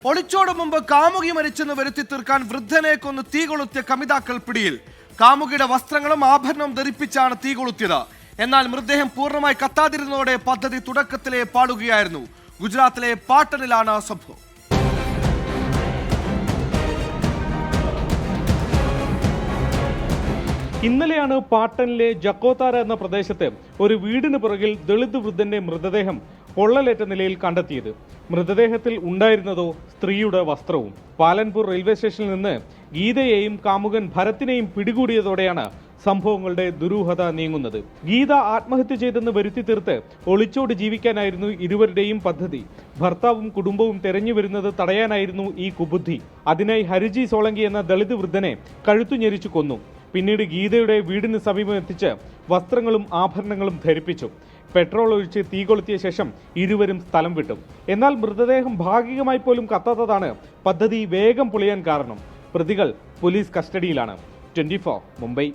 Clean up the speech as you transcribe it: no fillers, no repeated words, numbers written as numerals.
ഒളിച്ചോട് മുമ്പ് കാമുകി മരിച്ചെന്ന് വരുത്തി തീർക്കാൻ വൃദ്ധനെ കൊന്ന് തീ കൊളുത്തിയ കമിതാക്കൾ പിടിയിൽ. കാമുകിയുടെ വസ്ത്രങ്ങളും ആഭരണവും ധരിപ്പിച്ചാണ് തീ കൊളുത്തിയത്. എന്നാൽ മൃതദേഹം പൂർണ്ണമായി കത്താതിരുന്നതോടെ പദ്ധതി തുടക്കത്തിലെ പാളുകയായിരുന്നു. ഗുജറാത്തിലെ പാട്ടനിലാണ് സംഭവം. ഇന്നലെയാണ് പാട്ടനിലെ ജക്കോത്താര എന്ന പ്രദേശത്ത് ഒരു വീടിന് പുറകിൽ ദളിത് വൃദ്ധന്റെ മൃതദേഹം പൊള്ളലേറ്റ നിലയിൽ കണ്ടെത്തിയത്. മൃതദേഹത്തിൽ ഉണ്ടായിരുന്നതോ സ്ത്രീയുടെ വസ്ത്രവും. പാലൻപൂർ റെയിൽവേ സ്റ്റേഷനിൽ നിന്ന് ഗീതയെയും കാമുകൻ ഭരത്തിനെയും പിടികൂടിയതോടെയാണ് സംഭവങ്ങളുടെ ദുരൂഹത നീങ്ങുന്നത്. ഗീത ആത്മഹത്യ ചെയ്തെന്ന് വരുത്തി തീർത്ത് ഒളിച്ചോട് ജീവിക്കാനായിരുന്നു ഇരുവരുടെയും പദ്ധതി. ഭർത്താവും കുടുംബവും തെരഞ്ഞു വരുന്നത് തടയാനായിരുന്നു ഈ കുബുദ്ധി. അതിനായി ഹരിജി സോളങ്കി എന്ന ദളിത് വൃദ്ധനെ കഴുത്തു ഞെരിച്ചു കൊന്നു. പിന്നീട് ഗീതയുടെ വീടിന് സമീപം എത്തിച്ച് വസ്ത്രങ്ങളും ആഭരണങ്ങളും ധരിപ്പിച്ചു. പെട്രോൾ ഒഴിച്ച് തീ കൊളുത്തിയ ശേഷം ഇരുവരും സ്ഥലം വിട്ടു. എന്നാൽ മൃതദേഹം ഭാഗികമായി പോലും കത്താത്തതാണ് പദ്ധതി വേഗം പൊളിയാൻ കാരണം. പ്രതികൾ പോലീസ് കസ്റ്റഡിയിലാണ്. 24 മുംബൈ.